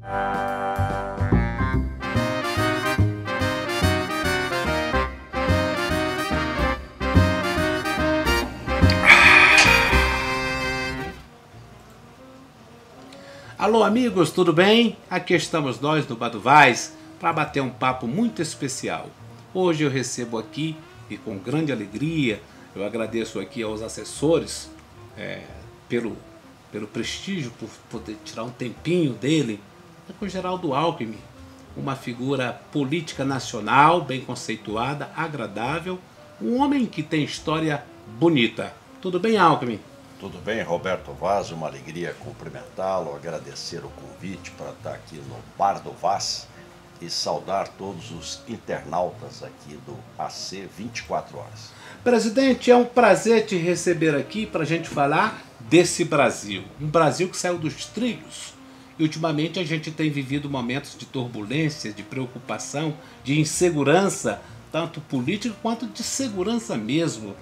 Alô amigos, tudo bem? Aqui estamos nós do Bado Vaz para bater um papo muito especial. Hoje eu recebo aqui, e com grande alegria, eu agradeço aqui aos assessores pelo prestígio, por poder tirar um tempinho dele, com o Geraldo Alckmin, uma figura política nacional, bem conceituada, agradável, um homem que tem história bonita. Tudo bem, Alckmin? Tudo bem, Roberto Vaz, uma alegria cumprimentá-lo, agradecer o convite para estar aqui no Bar do Vaz e saudar todos os internautas aqui do AC 24 Horas. Presidente, é um prazer te receber aqui para a gente falar desse Brasil. Um Brasil que saiu dos trilhos. E ultimamente a gente tem vivido momentos de turbulência, de preocupação, de insegurança, tanto política quanto de segurança mesmo.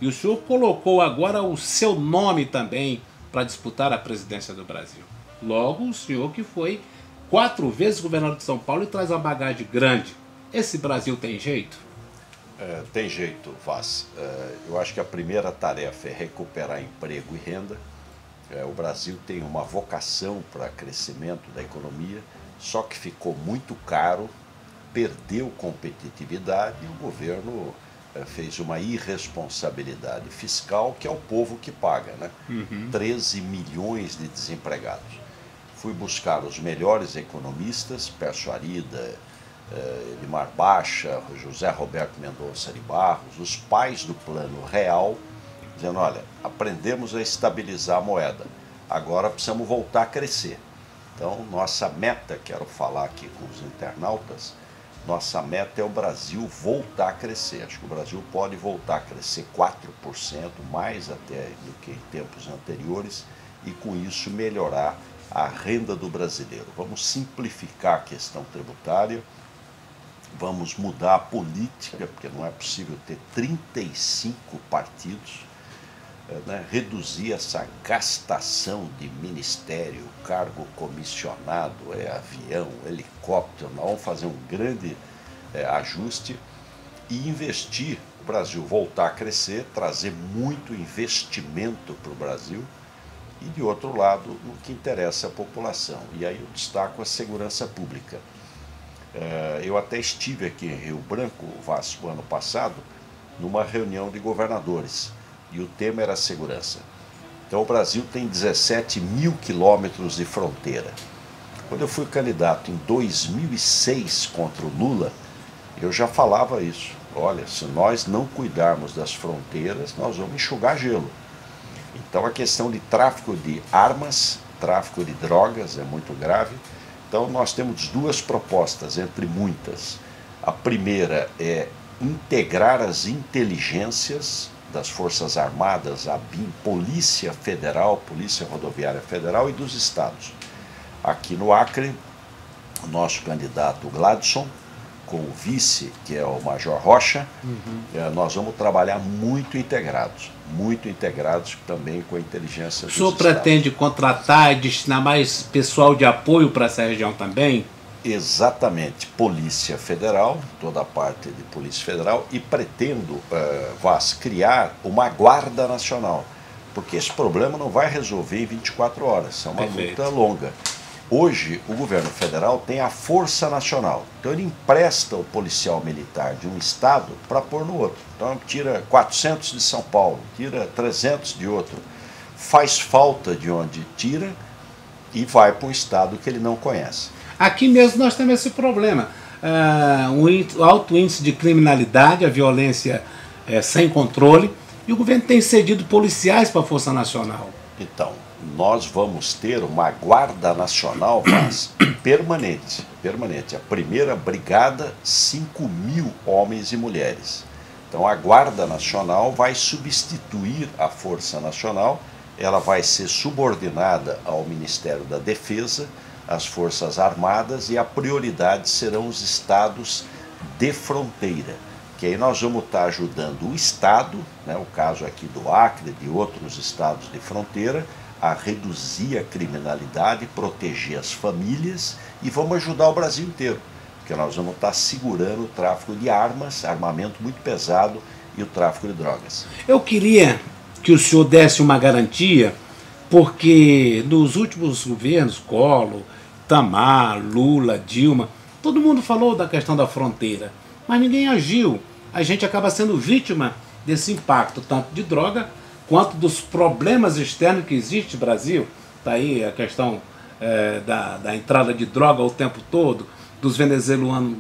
E o senhor colocou agora o seu nome também para disputar a presidência do Brasil. Logo, o senhor que foi 4 vezes governador de São Paulo e traz uma bagagem grande. Esse Brasil tem jeito? Tem jeito, Vaz. Eu acho que a primeira tarefa é recuperar emprego e renda. O Brasil tem uma vocação para crescimento da economia, só que ficou muito caro, perdeu competitividade e o governo fez uma irresponsabilidade fiscal que é o povo que paga, né? 13 milhões de desempregados. Fui buscar os melhores economistas, Pércio Arida, Elimar Baixa, José Roberto Mendonça de Barros, os pais do Plano Real, dizendo, olha, aprendemos a estabilizar a moeda, agora precisamos voltar a crescer. Então, nossa meta, quero falar aqui com os internautas, nossa meta é o Brasil voltar a crescer. Acho que o Brasil pode voltar a crescer 4%, mais até do que em tempos anteriores, e com isso melhorar a renda do brasileiro. Vamos simplificar a questão tributária, vamos mudar a política, porque não é possível ter 35 partidos, né? Reduzir essa gastação de ministério, cargo comissionado, avião, helicóptero. Nós vamos fazer um grande ajuste e investir, o Brasil voltar a crescer, trazer muito investimento para o Brasil e, de outro lado, no que interessa à população. E aí eu destaco a segurança pública. Eu até estive aqui em Rio Branco, Vasco, ano passado, numa reunião de governadores. E o tema era a segurança. Então o Brasil tem 17 mil quilômetros de fronteira. Quando eu fui candidato em 2006 contra o Lula, eu já falava isso. Olha, se nós não cuidarmos das fronteiras, nós vamos enxugar gelo. Então a questão de tráfico de armas, tráfico de drogas é muito grave. Então nós temos 2 propostas, entre muitas. A primeira é integrar as inteligências das Forças Armadas, a BIM, Polícia Federal, Polícia Rodoviária Federal e dos estados. Aqui no Acre, o nosso candidato Gladson, com o vice, que é o Major Rocha, nós vamos trabalhar muito integrados também com a inteligência dos estados. O senhor pretende contratar e destinar mais pessoal de apoio para essa região também? Exatamente, Polícia Federal, toda a parte de Polícia Federal, e pretendo, Vaz, criar uma Guarda Nacional, porque esse problema não vai resolver em 24 horas, é uma luta longa. Hoje, o governo federal tem a Força Nacional, então ele empresta o policial militar de um estado para pôr no outro. Então tira 400 de São Paulo, tira 300 de outro, faz falta de onde tira e vai para um estado que ele não conhece. Aqui mesmo nós temos esse problema, o alto índice de criminalidade, a violência sem controle, e o governo tem cedido policiais para a Força Nacional. Então, nós vamos ter uma Guarda Nacional, mas permanente. A primeira brigada, 5 mil homens e mulheres. Então a Guarda Nacional vai substituir a Força Nacional, ela vai ser subordinada ao Ministério da Defesa, as Forças Armadas, e a prioridade serão os estados de fronteira, que aí nós vamos estar ajudando o estado, né, o caso aqui do Acre, de outros estados de fronteira, a reduzir a criminalidade, proteger as famílias e vamos ajudar o Brasil inteiro. Porque nós vamos estar segurando o tráfico de armas, armamento muito pesado e o tráfico de drogas. Eu queria que o senhor desse uma garantia, porque nos últimos governos, Collor, Itamar, Lula, Dilma, todo mundo falou da questão da fronteira, mas ninguém agiu. A gente acaba sendo vítima desse impacto, tanto de droga, quanto dos problemas externos que existe no Brasil. Está aí a questão da entrada de droga o tempo todo, dos venezuelanos,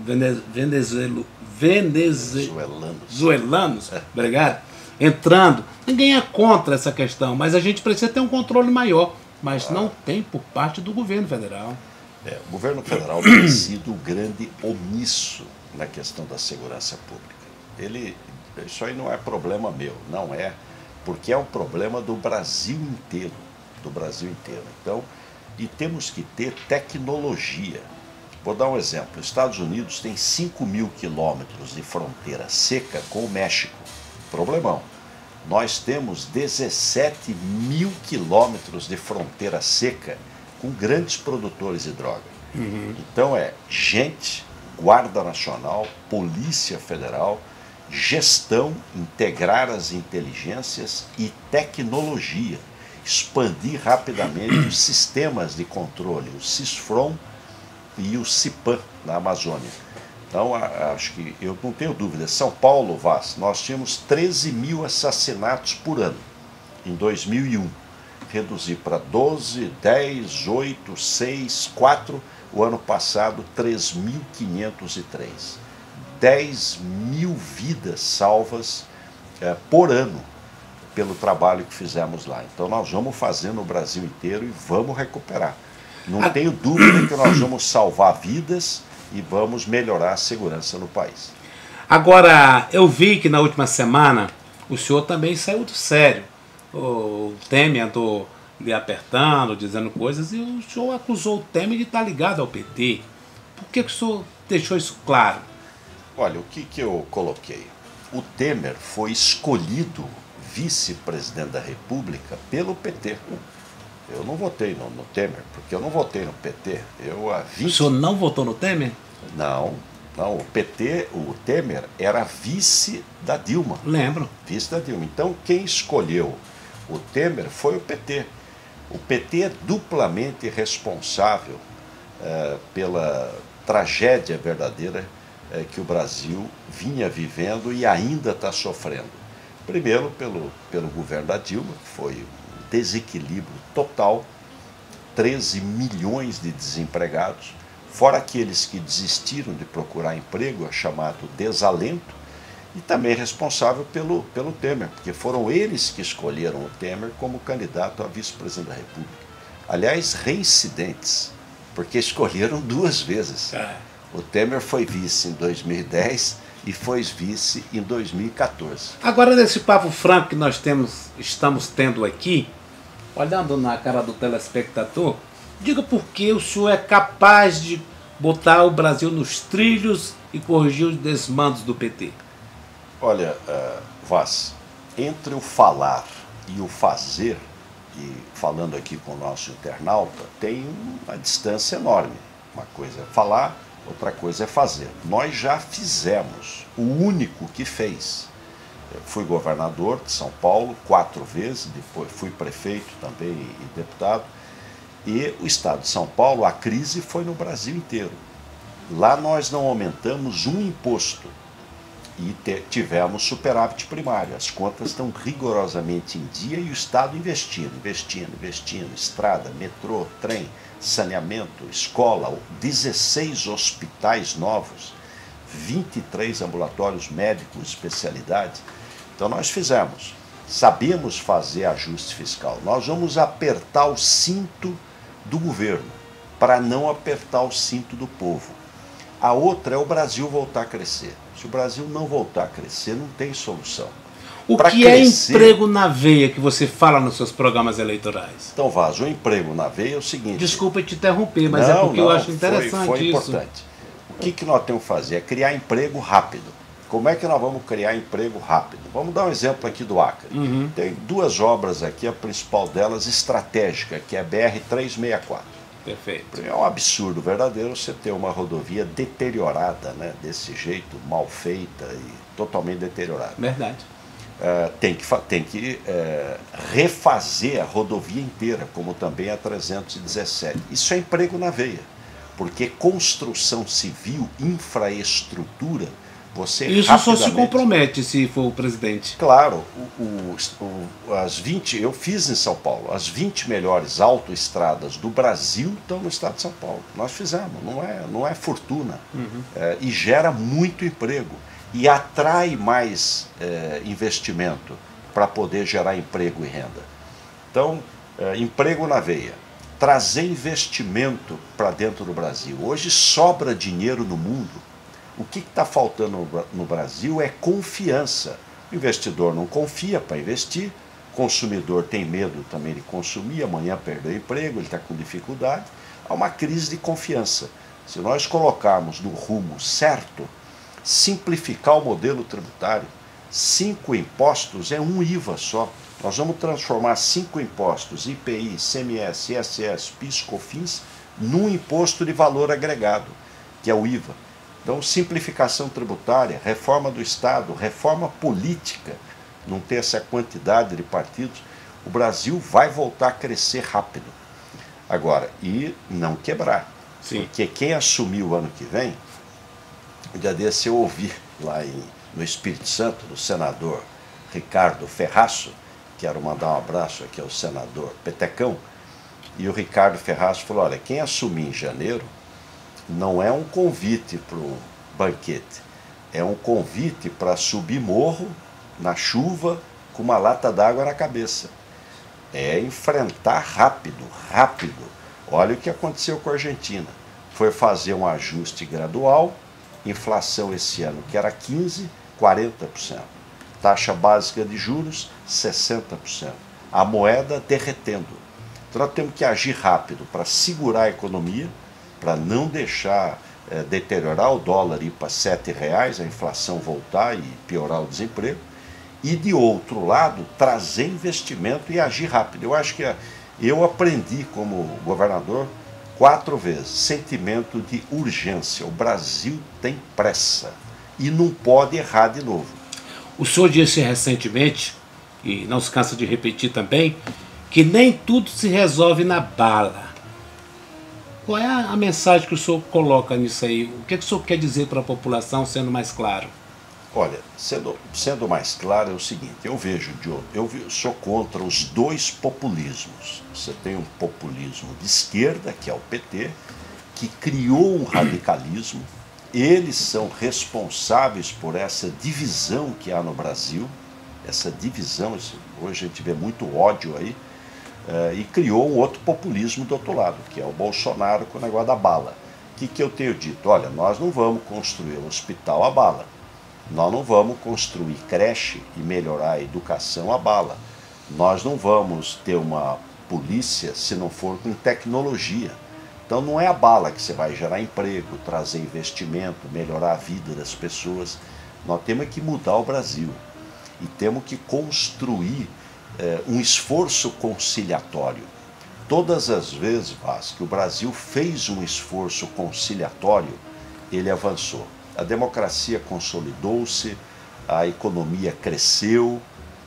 obrigado, entrando. Ninguém é contra essa questão, mas a gente precisa ter um controle maior, mas não tem por parte do governo federal. O governo federal tem sido o grande omisso na questão da segurança pública. Isso aí não é problema meu, não é, porque é um problema do Brasil inteiro, Então, e temos que ter tecnologia. Vou dar um exemplo. Os Estados Unidos tem 5.000 quilômetros de fronteira seca com o México. Problemão. Nós temos 17.000 quilômetros de fronteira seca com grandes produtores de droga. Então gente, Guarda Nacional, Polícia Federal, gestão, integrar as inteligências e tecnologia. Expandir rapidamente os sistemas de controle, o CISFROM e o CIPAM na Amazônia. Então, acho que eu não tenho dúvida. São Paulo, Vaz, nós tínhamos 13.000 assassinatos por ano em 2001. Reduzir para 12, 10, 8, 6, 4. O ano passado, 3.503. 10.000 vidas salvas por ano pelo trabalho que fizemos lá. Então, nós vamos fazer no Brasil inteiro e vamos recuperar. Não tenho dúvida que nós vamos salvar vidas e vamos melhorar a segurança no país. Agora, eu vi que na última semana o senhor também saiu do sério. O Temer andou lhe apertando, dizendo coisas, e o senhor acusou o Temer de estar ligado ao PT. Por que o senhor deixou isso claro? Olha, o que eu coloquei? O Temer foi escolhido vice-presidente da República pelo PT. Eu não votei no Temer, porque eu não votei no PT. O senhor não votou no Temer? Não, o PT, o Temer era vice da Dilma. Lembro. Vice da Dilma. Então, quem escolheu o Temer foi o PT. O PT é duplamente responsável pela tragédia verdadeira que o Brasil vinha vivendo e ainda está sofrendo. Primeiro, pelo governo da Dilma, que foi um desequilíbrio total, 13 milhões de desempregados, fora aqueles que desistiram de procurar emprego, chamado desalento, e também responsável pelo Temer, porque foram eles que escolheram o Temer como candidato a vice-presidente da República. Aliás, reincidentes, porque escolheram 2 vezes. O Temer foi vice em 2010 e foi vice em 2014. Agora, nesse papo franco que nós estamos tendo aqui, olhando na cara do telespectador, diga por que o senhor é capaz de botar o Brasil nos trilhos e corrigir os desmandos do PT. Olha, Vaz, entre o falar e o fazer, e falando aqui com o nosso internauta, tem uma distância enorme. Uma coisa é falar, outra coisa é fazer. Nós já fizemos, o único que fez. Eu fui governador de São Paulo 4 vezes, depois fui prefeito também e deputado. E o estado de São Paulo, a crise foi no Brasil inteiro. Lá nós não aumentamos um imposto e tivemos superávit primário. As contas estão rigorosamente em dia e o Estado investindo, estrada, metrô, trem, saneamento, escola, 16 hospitais novos, 23 ambulatórios médicos, especialidades. Então nós fizemos, sabemos fazer ajuste fiscal. Nós vamos apertar o cinto do governo para não apertar o cinto do povo. A outra é o Brasil voltar a crescer. Se o Brasil não voltar a crescer, não tem solução. O que é emprego na veia que você fala nos seus programas eleitorais? Então, Vaz, o emprego na veia é o seguinte... Desculpa te interromper, mas é porque eu acho interessante foi isso. Importante. O que nós temos que fazer? É criar emprego rápido. Como é que nós vamos criar emprego rápido? Vamos dar um exemplo aqui do Acre. Tem duas obras aqui, a principal delas estratégica, que é a BR-364. Perfeito. É um absurdo verdadeiro você ter uma rodovia deteriorada, né, desse jeito, mal feita e totalmente deteriorada. Verdade. Tem que refazer a rodovia inteira, como também a 317. Isso é emprego na veia, porque construção civil, infraestrutura, você isso rapidamente... só se compromete se for o presidente. Claro, as 20, eu fiz em São Paulo, as 20 melhores autoestradas do Brasil estão no estado de São Paulo. Nós fizemos, não é fortuna. E gera muito emprego. E atrai mais investimento para poder gerar emprego e renda. Então, emprego na veia. Trazer investimento para dentro do Brasil. Hoje sobra dinheiro no mundo. O que está faltando no Brasil é confiança. O investidor não confia para investir, o consumidor tem medo também de consumir, amanhã perder o emprego, ele está com dificuldade. Há uma crise de confiança. Se nós colocarmos no rumo certo, simplificar o modelo tributário, 5 impostos é um IVA só. Nós vamos transformar 5 impostos, IPI, ICMS, ISS, PIS, COFINS, num imposto de valor agregado, que é o IVA. Então, simplificação tributária, reforma do Estado, reforma política, não ter essa quantidade de partidos, o Brasil vai voltar a crescer rápido. Agora, e não quebrar. Sim. Porque quem assumir o ano que vem, um dia desse eu ouvi lá no Espírito Santo, do senador Ricardo Ferraço, quero mandar um abraço aqui ao senador Petecão, e o Ricardo Ferraço falou, olha, quem assumir em janeiro, não é um convite para o banquete, é um convite para subir morro na chuva com uma lata d'água na cabeça. É enfrentar rápido. Olha o que aconteceu com a Argentina. Foi fazer um ajuste gradual, inflação esse ano que era 15%, 40%. Taxa básica de juros, 60%. A moeda derretendo. Então nós temos que agir rápido para segurar a economia, para não deixar deteriorar o dólar ir para R$7, a inflação voltar e piorar o desemprego, e de outro lado, trazer investimento e agir rápido. Eu acho que eu aprendi como governador 4 vezes, sentimento de urgência. O Brasil tem pressa e não pode errar de novo. O senhor disse recentemente, e não se cansa de repetir também, que nem tudo se resolve na bala. Qual é a mensagem que o senhor coloca nisso aí? O que o senhor quer dizer para a população, sendo mais claro? Olha, sendo mais claro é o seguinte, eu sou contra os dois populismos. Você tem um populismo de esquerda, que é o PT, que criou um radicalismo. Eles são responsáveis por essa divisão que há no Brasil, essa divisão, hoje a gente vê muito ódio aí, e criou um outro populismo do outro lado, que é o Bolsonaro com o negócio da bala. O que eu tenho dito? Olha, nós não vamos construir um hospital à bala, nós não vamos construir creche e melhorar a educação à bala, nós não vamos ter uma polícia se não for com tecnologia. Então não é a bala que você vai gerar emprego, trazer investimento, melhorar a vida das pessoas. Nós temos que mudar o Brasil e temos que construir um esforço conciliatório. Todas as vezes, Vaz, que o Brasil fez um esforço conciliatório, ele avançou. A democracia consolidou-se, a economia cresceu,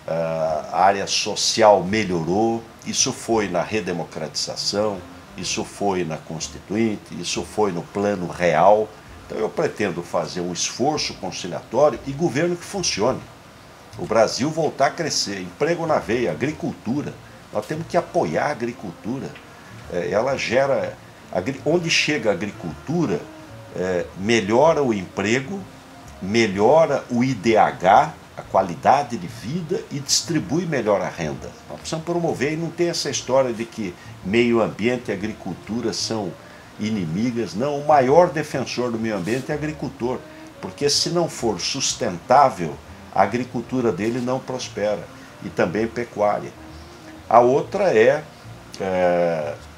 a área social melhorou. Isso foi na redemocratização, isso foi na Constituinte, isso foi no Plano Real. Então eu pretendo fazer um esforço conciliatório e governo que funcione. O Brasil voltar a crescer, emprego na veia, agricultura. Nós temos que apoiar a agricultura. Ela gera... Onde chega a agricultura, melhora o emprego, melhora o IDH, a qualidade de vida, e distribui melhor a renda. Nós precisamos promover, e não tem essa história de que meio ambiente e agricultura são inimigas. Não, o maior defensor do meio ambiente é agricultor, porque se não for sustentável, a agricultura dele não prospera, e também pecuária. A outra é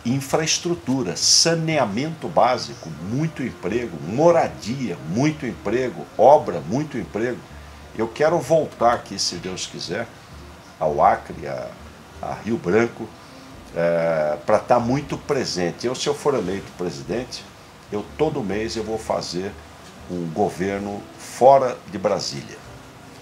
infraestrutura, saneamento básico, muito emprego, moradia, muito emprego, obra, muito emprego. Eu quero voltar aqui, se Deus quiser, ao Acre, a Rio Branco, para estar muito presente. Se eu for eleito presidente, todo mês eu vou fazer um governo fora de Brasília.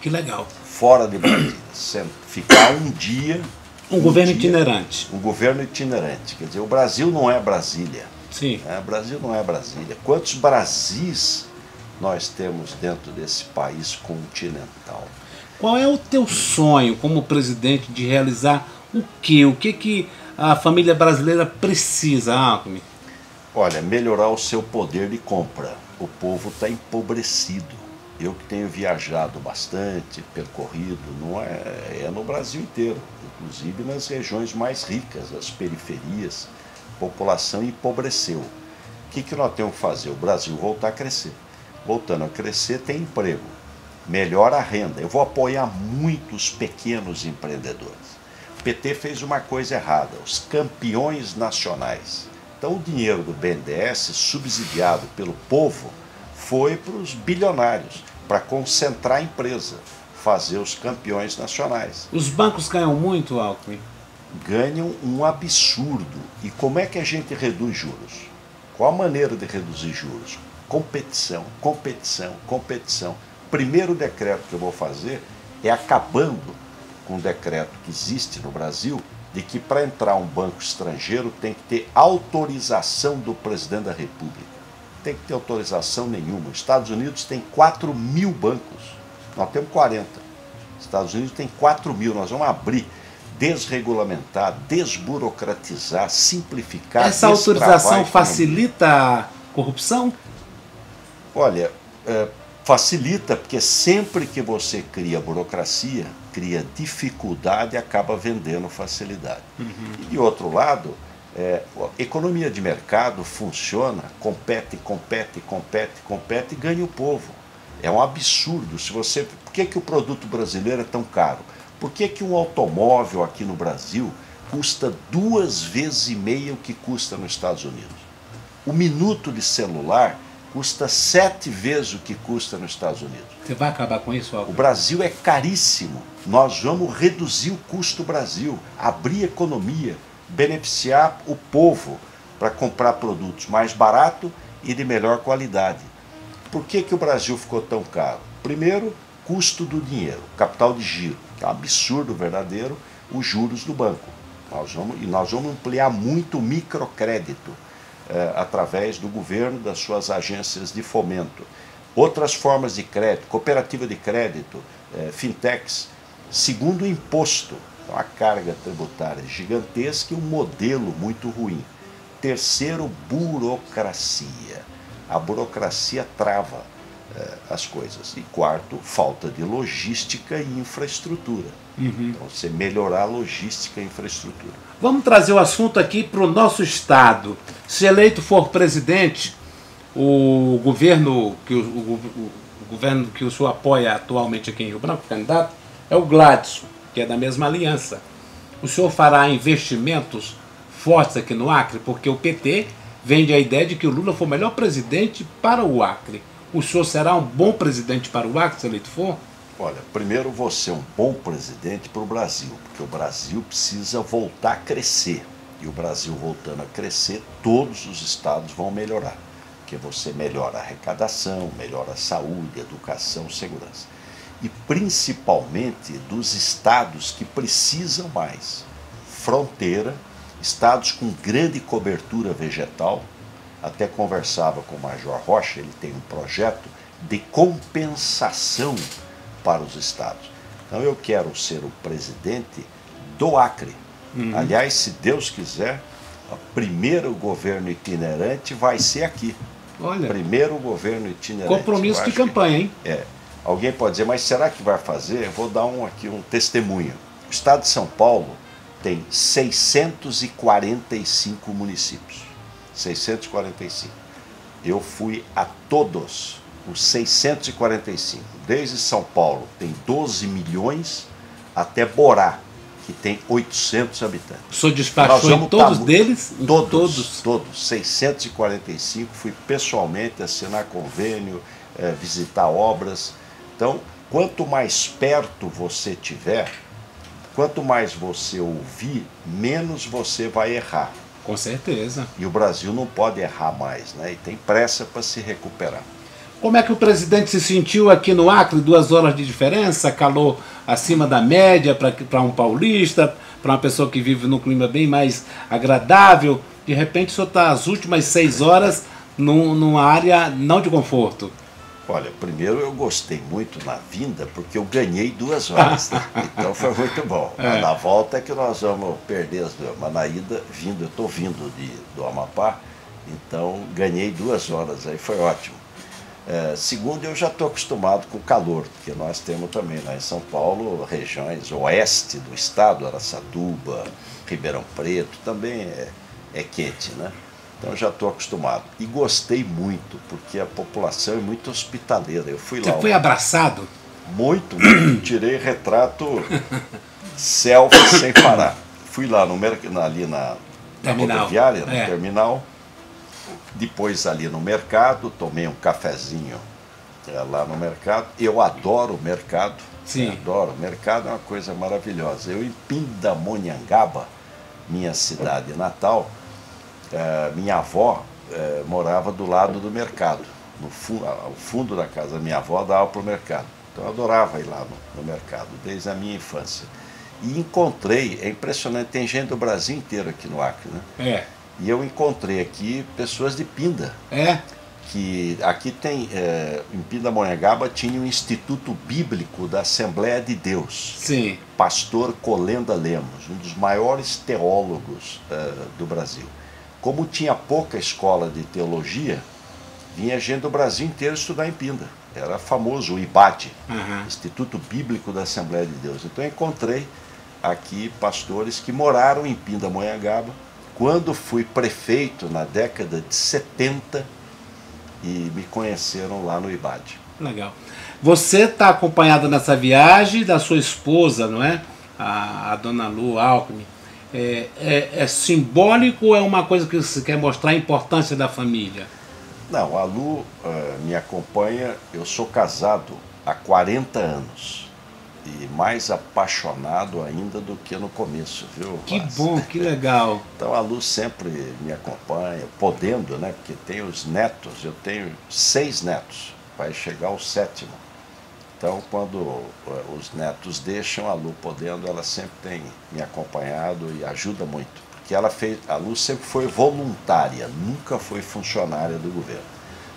Que legal. Fora de Brasília. Ficar um dia... Um governo itinerante. Um governo itinerante. Quer dizer, o Brasil não é Brasília. Sim. O Brasil não é Brasília. Quantos Brasis nós temos dentro desse país continental? Qual é o teu sonho como presidente de realizar o quê? O que a família brasileira precisa, Alckmin? Olha, melhorar o seu poder de compra. O povo está empobrecido. Eu que tenho viajado bastante, percorrido, não é no Brasil inteiro, inclusive nas regiões mais ricas, as periferias, a população empobreceu. O que nós temos que fazer? O Brasil voltar a crescer. Voltando a crescer, tem emprego, melhora a renda. Eu vou apoiar muitos pequenos empreendedores. O PT fez uma coisa errada, os campeões nacionais. Então o dinheiro do BNDES, subsidiado pelo povo, foi para os bilionários, para concentrar a empresa, fazer os campeões nacionais. Os bancos ganham muito, Alckmin? Ganham um absurdo. E como é que a gente reduz juros? Qual a maneira de reduzir juros? Competição, competição, competição. Primeiro decreto que eu vou fazer é acabando com o decreto que existe no Brasil de que para entrar um banco estrangeiro tem que ter autorização do presidente da República. Tem que ter autorização nenhuma. Os Estados Unidos tem 4.000 bancos, nós temos 40. Os Estados Unidos tem 4.000, nós vamos abrir, desregulamentar, desburocratizar, simplificar. Essa autorização facilita a corrupção? Olha, facilita, porque sempre que você cria burocracia, cria dificuldade e acaba vendendo facilidade. E de outro lado, economia de mercado funciona, compete e ganha o povo. É um absurdo. Por que o produto brasileiro é tão caro? Por que um automóvel aqui no Brasil custa 2,5 vezes o que custa nos Estados Unidos? O minuto de celular custa 7 vezes o que custa nos Estados Unidos. Você vai acabar com isso, Alckmin? O Brasil é caríssimo. Nós vamos reduzir o custo do Brasil, abrir a economia, beneficiar o povo para comprar produtos mais baratos e de melhor qualidade. Por que o Brasil ficou tão caro? Primeiro, custo do dinheiro, capital de giro, que é um absurdo verdadeiro, os juros do banco. Nós vamos ampliar muito o microcrédito através do governo, das suas agências de fomento. Outras formas de crédito, cooperativa de crédito, fintechs. Segundo, o imposto. Então, a carga tributária gigantesca e um modelo muito ruim. Terceiro, burocracia. A burocracia trava as coisas. E quarto, falta de logística e infraestrutura. Então, você melhorar a logística e infraestrutura. Vamos trazer o assunto aqui para o nosso estado. Se eleito for presidente, o governo que o senhor apoia atualmente aqui em Rio Branco, candidato, é o Gladson, que é da mesma aliança. O senhor fará investimentos fortes aqui no Acre, porque o PT vende a ideia de que o Lula foi o melhor presidente para o Acre. O senhor será um bom presidente para o Acre, se eleito for? Olha, primeiro vou ser um bom presidente para o Brasil, porque o Brasil precisa voltar a crescer. E o Brasil voltando a crescer, todos os estados vão melhorar. Porque você melhora a arrecadação, melhora a saúde, educação, segurança. E principalmente dos estados que precisam mais. Fronteira, estados com grande cobertura vegetal. Até conversava com o Major Rocha, ele tem um projeto de compensação para os estados. Então eu quero ser o presidente do Acre. Aliás, se Deus quiser, o primeiro governo itinerante vai ser aqui. Olha, primeiro governo itinerante. Compromisso de campanha, hein? Alguém pode dizer, mas será que vai fazer? Eu vou dar aqui um testemunho. O estado de São Paulo tem 645 municípios. 645. Eu fui a todos os 645. Desde São Paulo tem 12 milhões até Borá, que tem 800 habitantes. O senhor despachou em todos deles? Todos. 645, fui pessoalmente assinar convênio, visitar obras. Então, quanto mais perto você tiver, quanto mais você ouvir, menos você vai errar. Com certeza. E o Brasil não pode errar mais, né? E tem pressa para se recuperar. Como é que o presidente se sentiu aqui no Acre? 2 horas de diferença, calor acima da média para um paulista, para uma pessoa que vive num clima bem mais agradável. De repente, o senhor está as últimas 6 horas numa área não de conforto. Olha, primeiro eu gostei muito na vinda, porque eu ganhei 2 horas, né? Então foi muito bom. Mas na volta é que nós vamos perder as 2. Mas na ida, eu estou vindo do Amapá, então ganhei 2 horas, aí foi ótimo. Segundo, eu já estou acostumado com o calor, porque nós temos também lá em São Paulo regiões oeste do estado, Araçatuba, Ribeirão Preto, também é quente, né? Então já estou acostumado. E gostei muito, porque a população é muito hospitaleira. Eu fui lá. Você foi abraçado? Muito. Tirei retrato selfie sem parar. Fui lá ali na rodoviária, no terminal. Depois ali no mercado, tomei um cafezinho lá no mercado. Eu adoro o mercado. Sim. Adoro. O mercado é uma coisa maravilhosa. Eu em Pindamonhangaba, minha cidade natal, minha avó morava do lado do mercado. Ao fundo da casa da minha avó dava para o mercado. Então eu adorava ir lá no mercado, desde a minha infância. E encontrei, é impressionante, tem gente do Brasil inteiro aqui no Acre, né? E eu encontrei aqui pessoas de Pinda. Que aqui tem, em Pindamonhangaba tinha o Instituto Bíblico da Assembleia de Deus. Sim. Pastor Colenda Lemos, um dos maiores teólogos do Brasil. Como tinha pouca escola de teologia, vinha gente do Brasil inteiro estudar em Pinda. Era famoso o IBAD, Instituto Bíblico da Assembleia de Deus. Então eu encontrei aqui pastores que moraram em Pindamonhangaba. Quando fui prefeito na década de 70 e me conheceram lá no IBAD. Legal. Você está acompanhado nessa viagem da sua esposa, não é? A dona Lu Alckmin. É simbólico ou é uma coisa que você quer mostrar a importância da família? Não, a Lu me acompanha. Eu sou casado há 40 anos. E mais apaixonado ainda do que no começo, viu? Que bom, que legal. Então a Lu sempre me acompanha, podendo, né? Porque tem os netos, eu tenho 6 netos, vai chegar ao 7º. Então quando os netos deixam, a Lu podendo, ela sempre tem me acompanhado e ajuda muito. Porque a Lu sempre foi voluntária, nunca foi funcionária do governo,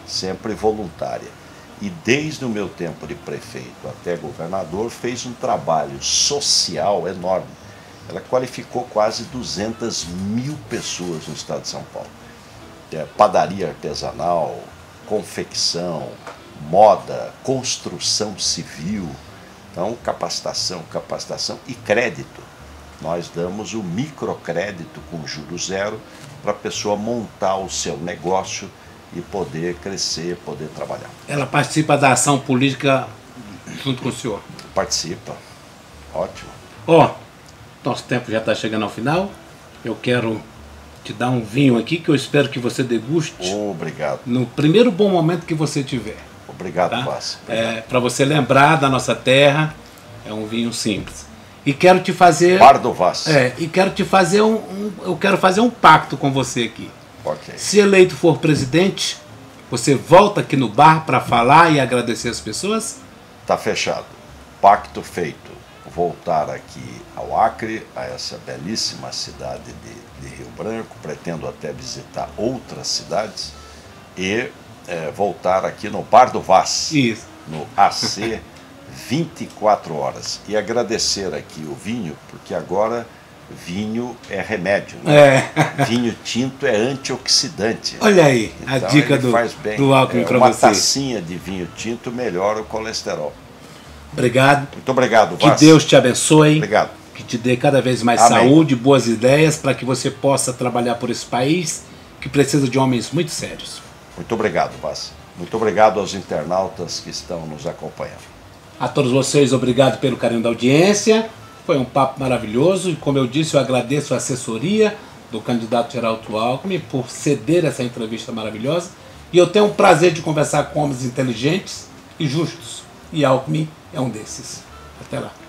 sempre voluntária. E desde o meu tempo de prefeito até governador, fez um trabalho social enorme. Ela qualificou quase 200 mil pessoas no estado de São Paulo. Padaria artesanal, confecção, moda, construção civil. Então, capacitação e crédito. Nós damos o microcrédito com juros zero para a pessoa montar o seu negócio e poder crescer, poder trabalhar. Ela participa da ação política junto com o senhor? Participa. Ótimo. Nosso tempo já está chegando ao final. Eu quero te dar um vinho aqui que eu espero que você deguste. Obrigado. No primeiro bom momento que você tiver. Obrigado, tá? Vaz. Para você lembrar da nossa terra, é um vinho simples. E quero te fazer... Bar do Vaz. E quero te fazer eu quero fazer um pacto com você aqui. Okay. Se eleito for presidente, você volta aqui no bar para falar e agradecer as pessoas? Tá fechado. Pacto feito. Voltar aqui ao Acre, a essa belíssima cidade de Rio Branco. Pretendo até visitar outras cidades. E voltar aqui no Bar do Vaz. Isso. No AC 24 horas. E agradecer aqui o vinho, porque agora... vinho é remédio, né? Vinho tinto é antioxidante. Olha aí, então, a dica do Alckmin para você. Uma tacinha de vinho tinto melhora o colesterol. Obrigado. Muito obrigado, Vaz. Que Deus te abençoe. Obrigado. Que te dê cada vez mais Amém. Saúde, boas ideias, para que você possa trabalhar por esse país que precisa de homens muito sérios. Muito obrigado, Vaz. Muito obrigado aos internautas que estão nos acompanhando. A todos vocês, obrigado pelo carinho da audiência. Foi um papo maravilhoso e, como eu disse, eu agradeço a assessoria do candidato Geraldo Alckmin por ceder essa entrevista maravilhosa. E eu tenho o prazer de conversar com homens inteligentes e justos. E Alckmin é um desses. Até lá.